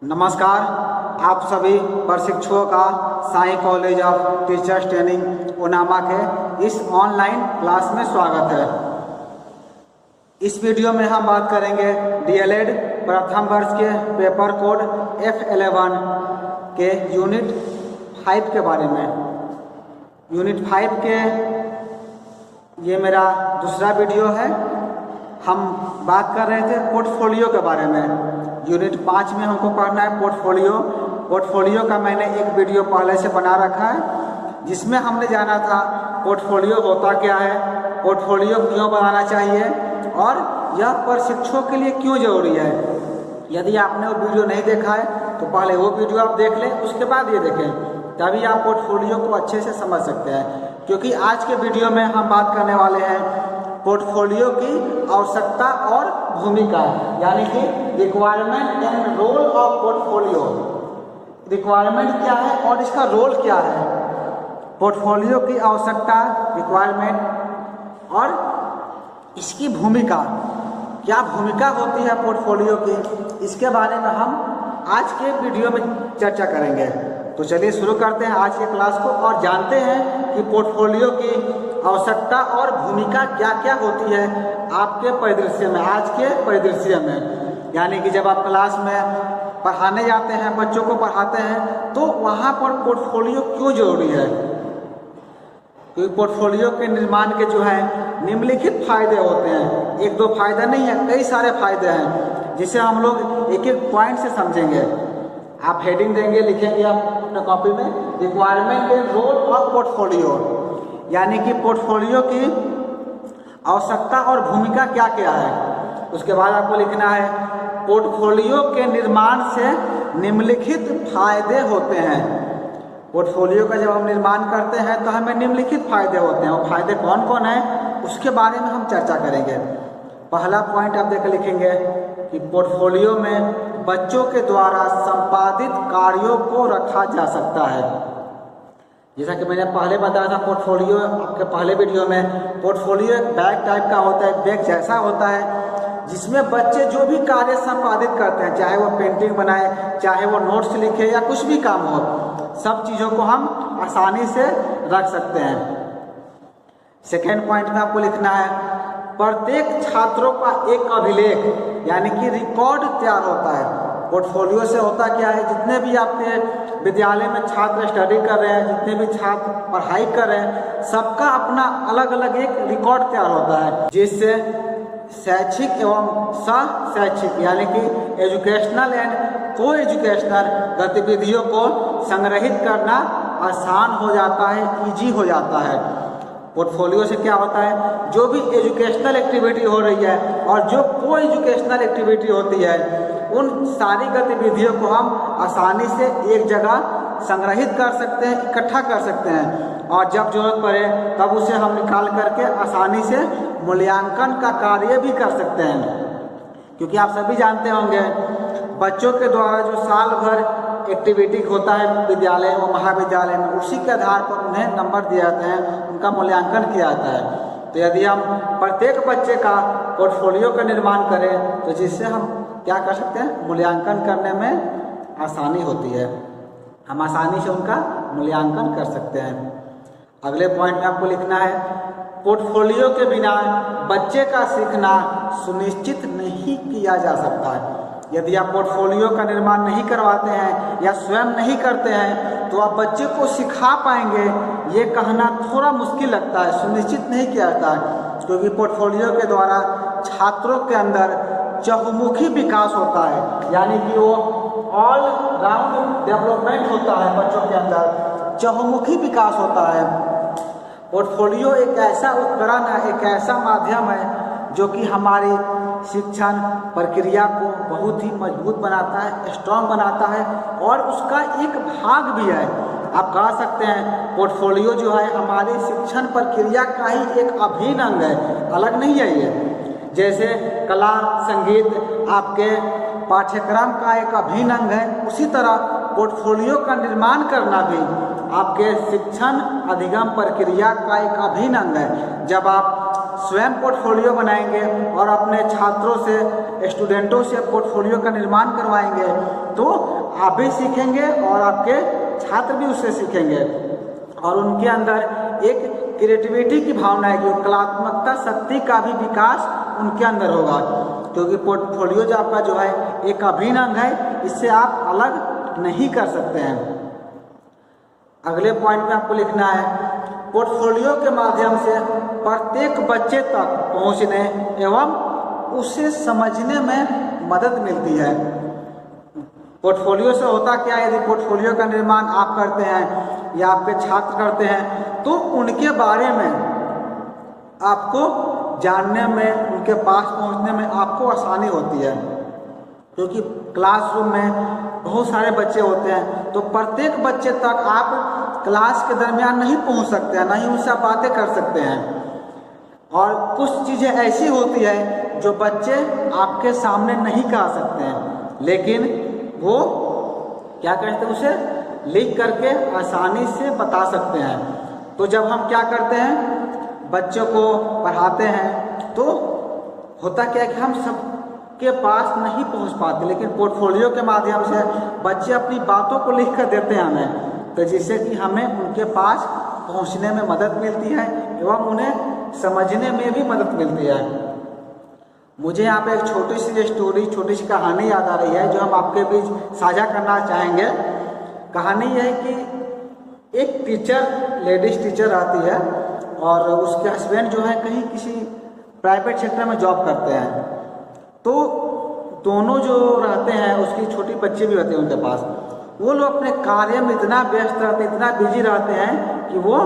नमस्कार। आप सभी प्रशिक्षुओं का Sai college of teachers training उनामा के इस ऑनलाइन क्लास में स्वागत है। इस वीडियो में हम बात करेंगे डीएलएड प्रथम वर्ष के पेपर कोड F11 के यूनिट 5 के बारे में। यूनिट 5 के ये मेरा दूसरा वीडियो है। हम बात कर रहे थे पोर्टफोलियो के बारे में। यूनिट 5 में हमको पढ़ना है पोर्टफोलियो का मैंने एक वीडियो पहले से बना रखा है, जिसमें हमने जाना था पोर्टफोलियो होता क्या है, पोर्टफोलियो क्यों बनाना चाहिए और यह प्रशिक्षुओं के लिए क्यों जरूरी है। यदि आपने वो वीडियो नहीं देखा है तो पहले वो वीडियो आप देख लें, उसके बाद ये देखें, तभी आप पोर्टफोलियो को अच्छे से समझ सकते हैं। क्योंकि आज के वीडियो में हम बात करने वाले हैं पोर्टफोलियो की आवश्यकता और भूमिका, यानी कि requirement and role of portfolio. Requirement क्या है और इसका रोल क्या है, पोर्टफोलियो की आवश्यकता, रिक्वायरमेंट और इसकी भूमिका, क्या भूमिका होती है पोर्टफोलियो की, इसके बारे में हम आज के वीडियो में चर्चा करेंगे। तो चलिए शुरू करते हैं आज के क्लास को और जानते हैं कि पोर्टफोलियो की आवश्यकता और भूमिका क्या क्या होती है आपके परिदृश्य में, आज के परिदृश्य में। यानी कि जब आप क्लास में पढ़ाने जाते हैं, बच्चों को पढ़ाते हैं, तो वहाँ पर पोर्टफोलियो क्यों जरूरी है। क्योंकि पोर्टफोलियो के निर्माण के जो है निम्नलिखित फायदे होते हैं। एक दो फायदा नहीं है, कई सारे फायदे हैं, जिसे हम लोग एक एक पॉइंट से समझेंगे। आप हेडिंग देंगे, लिखेंगे आप अपने कॉपी में, requirement and role of portfolio, यानी कि पोर्टफोलियो की आवश्यकता और भूमिका क्या क्या है। उसके बाद आपको लिखना है पोर्टफोलियो के निर्माण से निम्नलिखित फायदे होते हैं। पोर्टफोलियो का जब हम निर्माण करते हैं तो हमें निम्नलिखित फायदे होते हैं, और फायदे कौन कौन हैं उसके बारे में हम चर्चा करेंगे। पहला पॉइंट आप देख लिखेंगे कि पोर्टफोलियो में बच्चों के द्वारा संपादित कार्यों को रखा जा सकता है। जैसा कि मैंने पहले बताया था, पोर्टफोलियो आपके पहले वीडियो में, पोर्टफोलियो एक बैग टाइप का होता है, बैग जैसा होता है, जिसमें बच्चे जो भी कार्य संपादित करते हैं, चाहे वो पेंटिंग बनाए, चाहे वो नोट्स लिखे या कुछ भी काम हो, सब चीज़ों को हम आसानी से रख सकते हैं। सेकेंड पॉइंट में आपको लिखना है प्रत्येक छात्रों का एक अभिलेख, यानी कि रिकॉर्ड तैयार होता है। पोर्टफोलियो से होता क्या है, जितने भी आपके विद्यालय में छात्र स्टडी कर रहे हैं, जितने भी छात्र पढ़ाई कर रहे हैं, सबका अपना अलग अलग एक रिकॉर्ड तैयार होता है, जिससे शैक्षिक एवं सह शैक्षिक, यानी कि एजुकेशनल एंड को एजुकेशनल गतिविधियों को संग्रहित करना आसान हो जाता है, ईजी हो जाता है। पोर्टफोलियो से क्या होता है, जो भी एजुकेशनल एक्टिविटी हो रही है और जो को एजुकेशनल एक्टिविटी होती है, उन सारी गतिविधियों को हम आसानी से एक जगह संग्रहित कर सकते हैं, इकट्ठा कर सकते हैं, और जब जरूरत पड़े तब उसे हम निकाल करके आसानी से मूल्यांकन का कार्य भी कर सकते हैं। क्योंकि आप सभी जानते होंगे बच्चों के द्वारा जो साल भर एक्टिविटी होता है विद्यालय और महाविद्यालय में, उसी के आधार पर उन्हें नंबर दिए जाते हैं, उनका मूल्यांकन किया जाता है। तो यदि हम प्रत्येक बच्चे का पोर्टफोलियो का निर्माण करें तो जिससे हम क्या कर सकते हैं, मूल्यांकन करने में आसानी होती है, हम आसानी से उनका मूल्यांकन कर सकते हैं। अगले पॉइंट में आपको लिखना है पोर्टफोलियो के बिना बच्चे का सीखना सुनिश्चित नहीं किया जा सकता है। यदि आप पोर्टफोलियो का निर्माण नहीं करवाते हैं या स्वयं नहीं करते हैं तो आप बच्चे को सिखा पाएंगे, ये कहना थोड़ा मुश्किल लगता है, सुनिश्चित नहीं किया जाता है। क्योंकि पोर्टफोलियो के द्वारा छात्रों के अंदर चहुमुखी विकास होता है, यानी कि वो ऑल राउंड डेवलपमेंट होता है, बच्चों के अंदर चहुमुखी विकास होता है। पोर्टफोलियो एक ऐसा उपकरण है, एक ऐसा माध्यम है जो कि हमारी शिक्षण प्रक्रिया को बहुत ही मजबूत बनाता है, स्ट्रॉन्ग बनाता है, और उसका एक भाग भी है। आप कह सकते हैं पोर्टफोलियो जो है हमारी शिक्षण प्रक्रिया का ही एक अभिन्न अंग है, अलग नहीं है ये। जैसे कला संगीत आपके पाठ्यक्रम का एक अभिन्न अंग है, उसी तरह पोर्टफोलियो का निर्माण करना भी आपके शिक्षण अधिगम प्रक्रिया का एक अभिन्न अंग है। जब आप स्वयं पोर्टफोलियो बनाएंगे और अपने छात्रों से स्टूडेंटों से पोर्टफोलियो का निर्माण करवाएंगे तो आप भी सीखेंगे और आपके छात्र भी उससे सीखेंगे और उनके अंदर एक क्रिएटिविटी की भावना है कि कलात्मकता शक्ति का भी विकास उनके अंदर होगा, क्योंकि पोर्टफोलियो जो आपका जो है एक अभिन्न अंग है, इससे आप अलग नहीं कर सकते हैं। अगले पॉइंट में आपको लिखना है, पोर्टफोलियो के माध्यम से प्रत्येक बच्चे तक पहुंचने एवं उसे समझने में मदद मिलती है। पोर्टफोलियो से होता क्या है, यदि पोर्टफोलियो का निर्माण आप करते हैं या आपके छात्र करते हैं तो उनके बारे में आपको जानने में, उनके पास पहुंचने में आपको आसानी होती है, क्योंकि क्लासरूम में बहुत सारे बच्चे होते हैं तो प्रत्येक बच्चे तक आप क्लास के दरमियान नहीं पहुंच सकते हैं, ना ही उनसे बातें कर सकते हैं। और कुछ चीज़ें ऐसी होती है जो बच्चे आपके सामने नहीं कह सकते हैं, लेकिन वो क्या करते हैं, उसे लिख करके आसानी से बता सकते हैं। तो जब हम क्या करते हैं, बच्चों को पढ़ाते हैं तो होता क्या है कि हम सबके पास नहीं पहुंच पाते, लेकिन पोर्टफोलियो के माध्यम से बच्चे अपनी बातों को लिख कर देते हैं हमें, तो जिससे कि हमें उनके पास पहुंचने में मदद मिलती है एवं उन्हें समझने में भी मदद मिलती है। मुझे यहाँ पे एक छोटी सी स्टोरी, छोटी सी कहानी याद आ रही है जो हम आपके बीच साझा करना चाहेंगे। कहानी यह है कि एक टीचर, लेडीज टीचर आती है और उसके हस्बैंड जो है कहीं किसी प्राइवेट सेक्टर में जॉब करते हैं, तो दोनों जो रहते हैं, उसकी छोटी बच्चे भी रहते हैं उनके पास, वो लोग अपने कार्य में इतना व्यस्त रहते हैं, इतना बिजी रहते हैं कि वो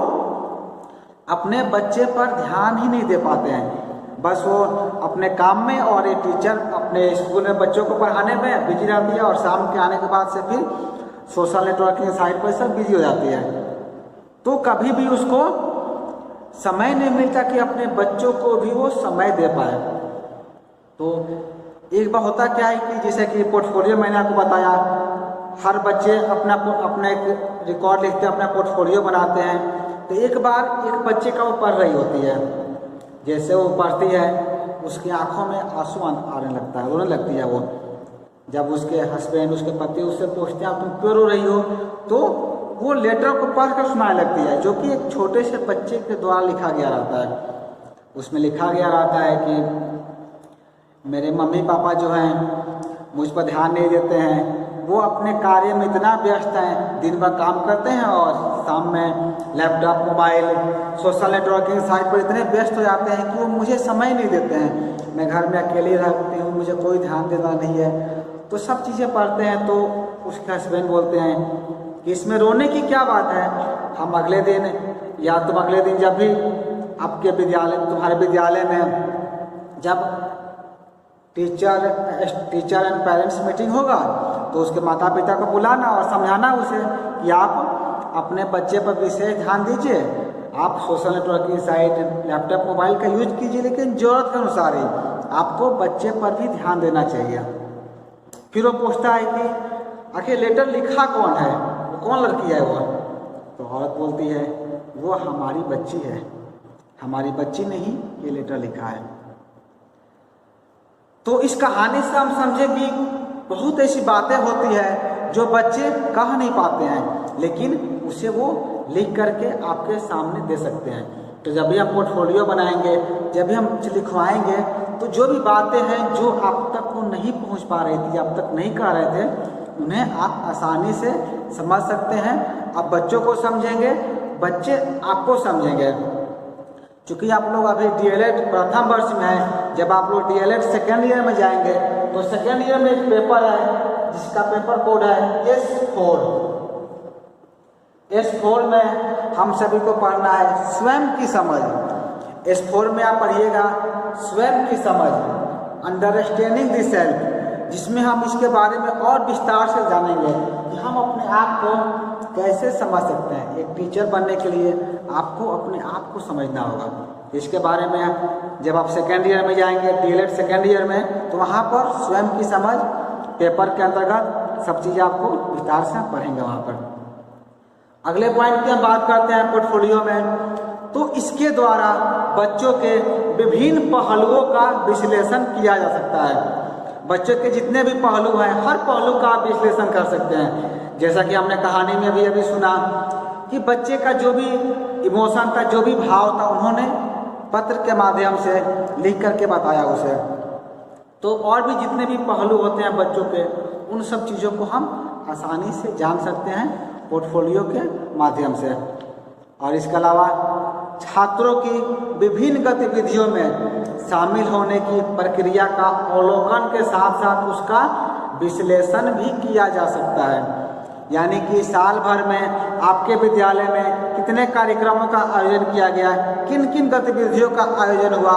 अपने बच्चे पर ध्यान ही नहीं दे पाते हैं। बस वो अपने काम में, और ये टीचर अपने स्कूल में बच्चों को पढ़ाने में बिजी रहती है और शाम के आने के बाद से फिर सोशल नेटवर्किंग साइट पर सब बिजी हो जाती है। तो कभी भी उसको समय नहीं मिलता कि अपने बच्चों को भी वो समय दे पाए। तो एक बार होता क्या है कि जैसे कि पोर्टफोलियो मैंने आपको बताया, हर बच्चे अपना एक रिकॉर्ड लिखते हैं, अपना पोर्टफोलियो बनाते हैं। तो एक बार एक बच्चे का वो पढ़ रही होती है, जैसे वो पढ़ती है उसकी आंखों में आंसू आने लगता है, रोने लगती है वो। जब उसके हस्बैंड, उसके पति उससे पूछते हैं तुम क्यों रो रही हो, तो वो लेटर को पढ़कर सुनाने लगती है, जो कि एक छोटे से बच्चे के द्वारा लिखा गया रहता है। उसमें लिखा गया रहता है कि मेरे मम्मी पापा जो हैं मुझ पर ध्यान नहीं देते हैं, वो अपने कार्य में इतना व्यस्त हैं, दिन भर काम करते हैं और शाम में laptop, mobile, social networking site पर इतने व्यस्त हो जाते हैं कि वो मुझे समय नहीं देते हैं। मैं घर में अकेली रहती हूँ, मुझे कोई ध्यान देना नहीं है। तो सब चीज़ें पढ़ते हैं तो उसके हस्बैंड बोलते हैं कि इसमें रोने की क्या बात है, हम अगले दिन या तुम अगले दिन जब भी आपके विद्यालय, तुम्हारे विद्यालय में जब टीचर एंड पेरेंट्स मीटिंग होगा तो उसके माता पिता को बुलाना और समझाना उसे कि आप अपने बच्चे पर विशेष ध्यान दीजिए, आप social networking site, laptop, mobile का यूज कीजिए, लेकिन ज़रूरत के अनुसार ही आपको बच्चे पर भी ध्यान देना चाहिए। फिर वो पूछता है कि आखिर लेटर लिखा कौन है, वो कौन लड़की है वो? तो औरत बोलती है वो हमारी बच्ची है, हमारी बच्ची ने ही ये लेटर लिखा है। तो इस कहानी से हम समझे कि बहुत ऐसी बातें होती है जो बच्चे कह नहीं पाते हैं, लेकिन उसे वो लिख करके आपके सामने दे सकते हैं। तो जब भी हम पोर्टफोलियो बनाएंगे, जब भी हम लिखवाएंगे, तो जो भी बातें हैं जो आप तक वो नहीं पहुंच पा रही थी, आप तक नहीं कह रहे थे, उन्हें आप आसानी से समझ सकते हैं। आप बच्चों को समझेंगे, बच्चे आपको समझेंगे। चूँकि आप लोग अभी डीएलएड प्रथम वर्ष में हैं, जब आप लोग डीएलएड सेकेंड ईयर में जाएंगे तो सेकेंड ईयर में एक पेपर है जिसका पेपर कोड है S4 में हम सभी को पढ़ना है स्वयं की समझ। S4 में आप पढ़िएगा स्वयं की समझ, अंडरस्टैंडिंग द सेल्फ, जिसमें हम इसके बारे में और विस्तार से जानेंगे कि हम अपने आप को कैसे समझ सकते हैं। एक टीचर बनने के लिए आपको अपने आप को समझना होगा। इसके बारे में जब आप सेकेंड ईयर में जाएंगे, डीएलएड सेकेंड ईयर में, तो वहाँ पर स्वयं की समझ पेपर के अंतर्गत सब चीज़ें आपको विस्तार से पढ़ेंगे वहाँ पर। अगले पॉइंट की हम बात करते हैं पोर्टफोलियो में, तो इसके द्वारा बच्चों के विभिन्न पहलुओं का विश्लेषण किया जा सकता है। बच्चों के जितने भी पहलू हैं, हर पहलू का आप विश्लेषण कर सकते हैं। जैसा कि हमने कहानी में भी अभी सुना कि बच्चे का जो भी इमोशन था, जो भी भाव था, उन्होंने पत्र के माध्यम से लिख करके बताया उसे। तो और भी जितने भी पहलू होते हैं बच्चों के, उन सब चीज़ों को हम आसानी से जान सकते हैं पोर्टफोलियो के माध्यम से। और इसके अलावा छात्रों की विभिन्न गतिविधियों में शामिल होने की प्रक्रिया का अवलोकन के साथ साथ उसका विश्लेषण भी किया जा सकता है। यानी कि साल भर में आपके विद्यालय में कितने कार्यक्रमों का आयोजन किया गया, किन किन गतिविधियों का आयोजन हुआ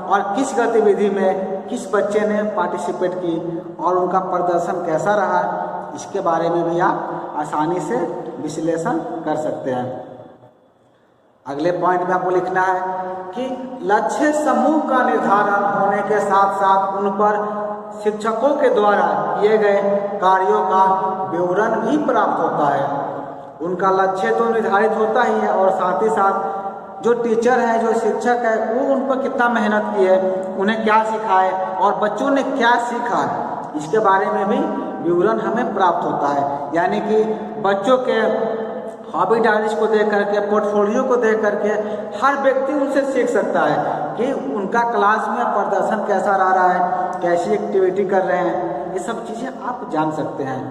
और किस गतिविधि में किस बच्चे ने पार्टिसिपेट की और उनका प्रदर्शन कैसा रहा, इसके बारे में भी आप आसानी से विश्लेषण कर सकते हैं। अगले पॉइंट में आपको लिखना है कि लक्ष्य समूह का निर्धारण होने के साथ साथ उन पर शिक्षकों के द्वारा किए गए कार्यों का विवरण भी प्राप्त होता है। उनका लक्ष्य तो निर्धारित होता ही है और साथ ही साथ जो टीचर है, जो शिक्षक है, वो उन पर कितना मेहनत की है, उन्हें क्या सिखाए और बच्चों ने क्या सीखा, इसके बारे में भी विवरण हमें प्राप्त होता है। यानी कि बच्चों के हॉबी डायरीज को देख करके, पोर्टफोलियो को देख करके हर व्यक्ति उनसे सीख सकता है कि उनका क्लास में प्रदर्शन कैसा रहा है, कैसी एक्टिविटी कर रहे हैं, ये सब चीज़ें आप जान सकते हैं।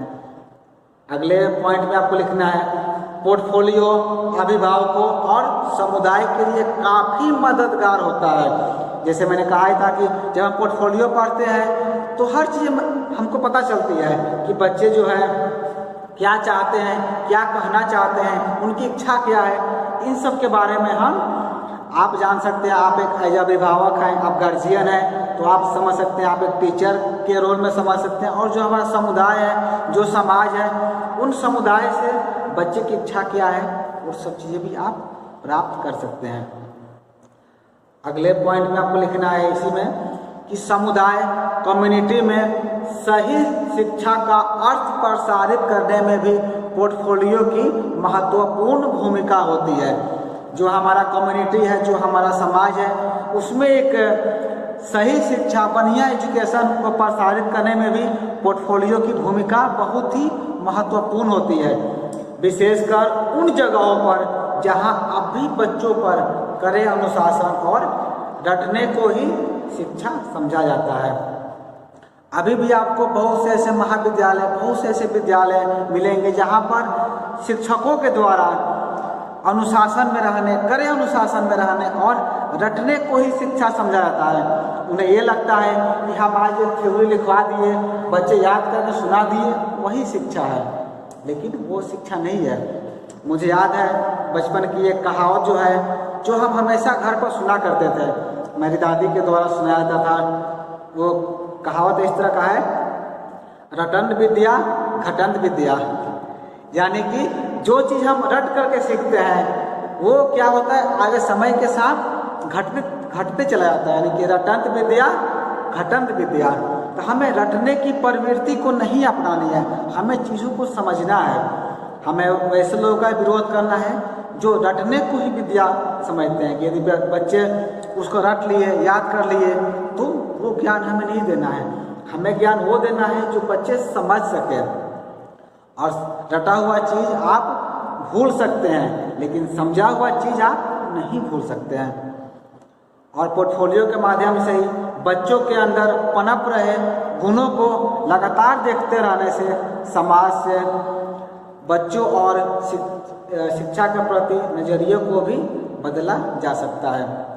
अगले पॉइंट में आपको लिखना है पोर्टफोलियो अभिभावकों और समुदाय के लिए काफ़ी मददगार होता है। जैसे मैंने कहा था कि जब हम पोर्टफोलियो पढ़ते हैं तो हर चीज़ हमको पता चलती है कि बच्चे जो है क्या चाहते हैं, क्या कहना चाहते हैं, उनकी इच्छा क्या है, इन सब के बारे में आप जान सकते हैं। आप एक एज अभिभावक हैं, आप गार्जियन हैं, तो आप समझ सकते हैं, आप एक टीचर के रोल में समझ सकते हैं। और जो हमारा समुदाय है, जो समाज है, उन समुदाय से बच्चे की इच्छा क्या है, वो सब चीज़ें भी आप प्राप्त कर सकते हैं। अगले पॉइंट में आपको लिखना है इसी में कि समुदाय कम्युनिटी में सही शिक्षा का अर्थ प्रसारित करने में भी पोर्टफोलियो की महत्वपूर्ण भूमिका होती है। जो हमारा कम्युनिटी है, जो हमारा समाज है, उसमें एक सही शिक्षा, बढ़िया एजुकेशन को प्रसारित करने में भी पोर्टफोलियो की भूमिका बहुत ही महत्वपूर्ण होती है। विशेषकर उन जगहों पर जहां अब भी बच्चों पर कड़े अनुशासन और रटने को ही शिक्षा समझा जाता है। अभी भी आपको बहुत से ऐसे महाविद्यालय, बहुत से ऐसे विद्यालय मिलेंगे जहाँ पर शिक्षकों के द्वारा अनुशासन में रहने, कड़े अनुशासन में रहने और रटने को ही शिक्षा समझा जाता है। उन्हें ये लगता है कि हम आज एक थ्योरी लिखवा दिए, बच्चे याद करके सुना दिए, वही शिक्षा है, लेकिन वो शिक्षा नहीं है। मुझे याद है बचपन की एक कहावत जो है, जो हम हमेशा घर पर सुना करते थे, मेरी दादी के द्वारा सुनाया जाता था। वो कहावत इस तरह का है, रटंत विद्या घटंत विद्या। यानी कि जो चीज़ हम रट करके सीखते हैं वो क्या होता है, आगे समय के साथ घटते चला जाता है। यानी कि रटंत विद्या घटंत विद्या। तो हमें रटने की प्रवृत्ति को नहीं अपनानी है, हमें चीज़ों को समझना है। हमें वैसे लोगों का विरोध करना है जो रटने को ही विद्या समझते हैं कि यदि बच्चे उसको रट लिए, याद कर लिए, तो वो ज्ञान हमें नहीं देना है। हमें ज्ञान वो देना है जो बच्चे समझ सके। और रटा हुआ चीज़ आप भूल सकते हैं, लेकिन समझा हुआ चीज़ आप नहीं भूल सकते हैं। और पोर्टफोलियो के माध्यम से ही बच्चों के अंदर पनप रहे गुणों को लगातार देखते रहने से समाज से बच्चों और शिक्षा के प्रति नज़रिए को भी बदला जा सकता है।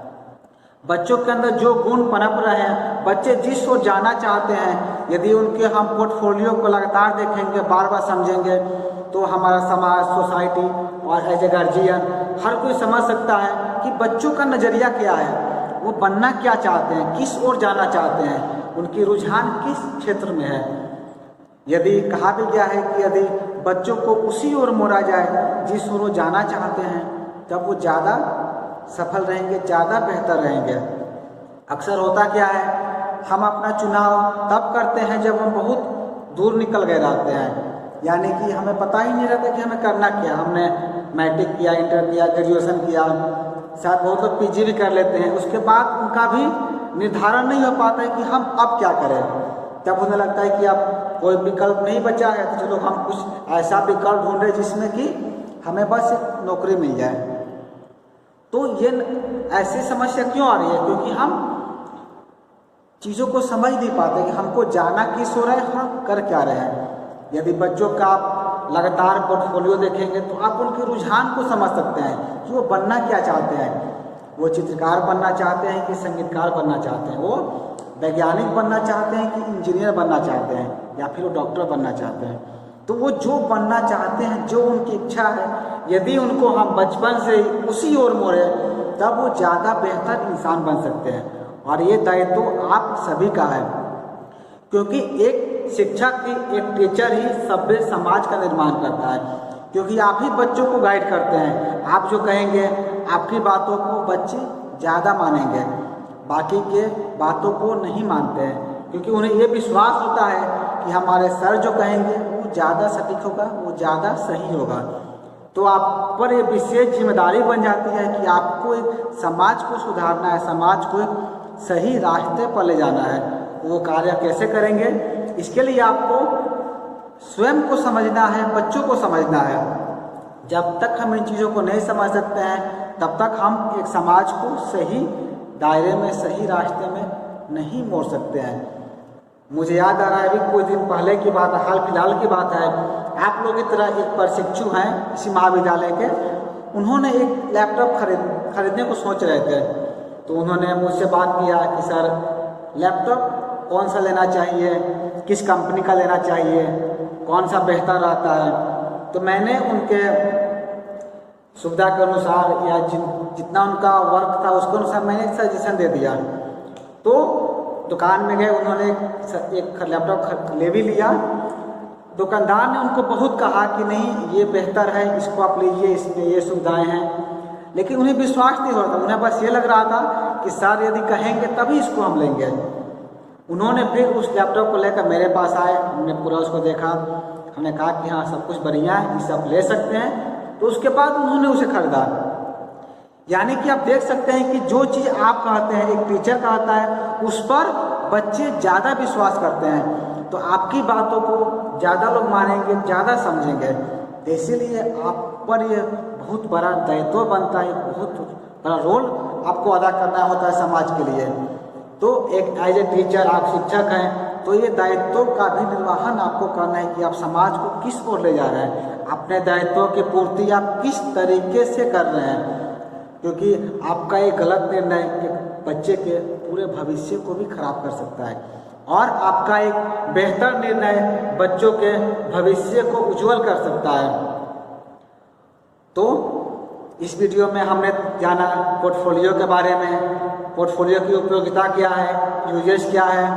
बच्चों के अंदर जो गुण पनप रहे हैं, बच्चे जिस ओर जाना चाहते हैं, यदि उनके हम पोर्टफोलियो को लगातार देखेंगे, बार बार समझेंगे, तो हमारा समाज, सोसाइटी और एज ए गार्जियन हर कोई समझ सकता है कि बच्चों का नज़रिया क्या है, वो बनना क्या चाहते हैं, किस ओर जाना चाहते हैं, उनकी रुझान किस क्षेत्र में है। यदि कहा भी गया है कि यदि बच्चों को उसी ओर मोड़ा जाए जिस ओर वो जाना चाहते हैं, तब वो ज़्यादा सफल रहेंगे, ज़्यादा बेहतर रहेंगे। अक्सर होता क्या है, हम अपना चुनाव तब करते हैं जब हम बहुत दूर निकल गए रहते हैं, यानी कि हमें पता ही नहीं रहता कि हमें करना क्या। हमने मैट्रिक किया, इंटर किया, ग्रेजुएशन किया, शायद बहुत लोग पीजी भी कर लेते हैं, उसके बाद उनका भी निर्धारण नहीं हो पाता है कि हम अब क्या करें। तब उन्हें लगता है कि अब कोई विकल्प नहीं बचा है, तो चलो हम कुछ ऐसा विकल्प ढूंढे जिसमें कि हमें बस एक नौकरी मिल जाए। तो ये ऐसी समस्या क्यों आ रही है? क्योंकि हम चीज़ों को समझ नहीं पाते कि हमको जाना किस हो रहा है, हम कर क्या रहे हैं। यदि बच्चों का आप लगातार पोर्टफोलियो देखेंगे तो आप उनके रुझान को समझ सकते हैं कि वो बनना क्या चाहते हैं। वो चित्रकार बनना चाहते हैं कि संगीतकार बनना चाहते हैं, वो वैज्ञानिक बनना चाहते हैं कि इंजीनियर बनना चाहते हैं, या फिर वो डॉक्टर बनना चाहते हैं। तो वो जो बनना चाहते हैं, जो उनकी इच्छा है, यदि उनको हम बचपन से उसी ओर मोड़े तब वो ज़्यादा बेहतर इंसान बन सकते हैं। और ये दायित्व तो आप सभी का है, क्योंकि एक शिक्षक की, एक टीचर ही सभ्य समाज का निर्माण करता है, क्योंकि आप ही बच्चों को गाइड करते हैं। आप जो कहेंगे, आपकी बातों को बच्चे ज़्यादा मानेंगे, बाकी के बातों को नहीं मानते हैं, क्योंकि उन्हें ये विश्वास होता है कि हमारे सर जो कहेंगे वो ज़्यादा सटीक होगा, वो ज़्यादा सही होगा। तो आप पर ये विशेष जिम्मेदारी बन जाती है कि आपको एक समाज को सुधारना है, समाज को एक सही रास्ते पर ले जाना है। वो कार्य कैसे करेंगे? इसके लिए आपको स्वयं को समझना है, बच्चों को समझना है। जब तक हम इन चीज़ों को नहीं समझ सकते हैं, तब तक हम एक समाज को सही दायरे में, सही रास्ते में नहीं मोड़ सकते हैं। मुझे याद आ रहा है, अभी कुछ दिन पहले की बात है, हाल फिलहाल की बात है। आप लोग की तरह एक प्रशिक्षु हैं इसी महाविद्यालय के, उन्होंने एक लैपटॉप खरीदने को सोच रहे थे। तो उन्होंने मुझसे बात किया कि सर लैपटॉप कौन सा लेना चाहिए, किस कंपनी का लेना चाहिए, कौन सा बेहतर रहता है। तो मैंने उनके सुविधा के अनुसार या जितना उनका वर्क था उसके अनुसार मैंने एक सजेशन दे दिया। तो दुकान में गए, उन्होंने एक लैपटॉप ले भी लिया। दुकानदार ने उनको बहुत कहा कि नहीं ये बेहतर है, इसको आप लीजिए, इसमें ये सुविधाएं हैं, लेकिन उन्हें विश्वास नहीं हो रहा था। उन्हें बस ये लग रहा था कि सर यदि कहेंगे तभी इसको हम लेंगे। उन्होंने फिर उस लैपटॉप को लेकर मेरे पास आए, हमने पूरा उसको देखा, हमने कहा कि हाँ सब कुछ बढ़िया है, ये सब ले सकते हैं। तो उसके बाद उन्होंने उसे खरीदा। यानी कि आप देख सकते हैं कि जो चीज़ आप कहते हैं, एक टीचर कहता है, उस पर बच्चे ज़्यादा विश्वास करते हैं। तो आपकी बातों को ज़्यादा लोग मानेंगे, ज़्यादा समझेंगे। तो इसीलिए आप पर ये बहुत बड़ा दायित्व बनता है, बहुत बड़ा रोल आपको अदा करना होता है समाज के लिए। तो एक एज ए टीचर, आप शिक्षक हैं, तो ये दायित्व का भी निर्वहन आपको करना है कि आप समाज को किस ओर ले जा रहे हैं, अपने दायित्वों की पूर्ति आप किस तरीके से कर रहे हैं। क्योंकि आपका एक गलत निर्णय एक बच्चे के पूरे भविष्य को भी खराब कर सकता है, और आपका एक बेहतर निर्णय बच्चों के भविष्य को उज्जवल कर सकता है। तो इस वीडियो में हमने जाना पोर्टफोलियो के बारे में, पोर्टफोलियो की उपयोगिता क्या है, यूजेस क्या है,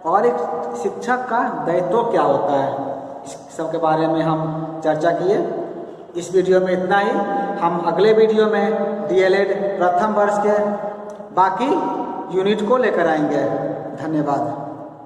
और एक शिक्षक का दायित्व क्या होता है, इस सब के बारे में हम चर्चा किए। इस वीडियो में इतना ही। हम अगले वीडियो में डीएलएड प्रथम वर्ष के बाकी यूनिट को लेकर आएंगे। धन्यवाद।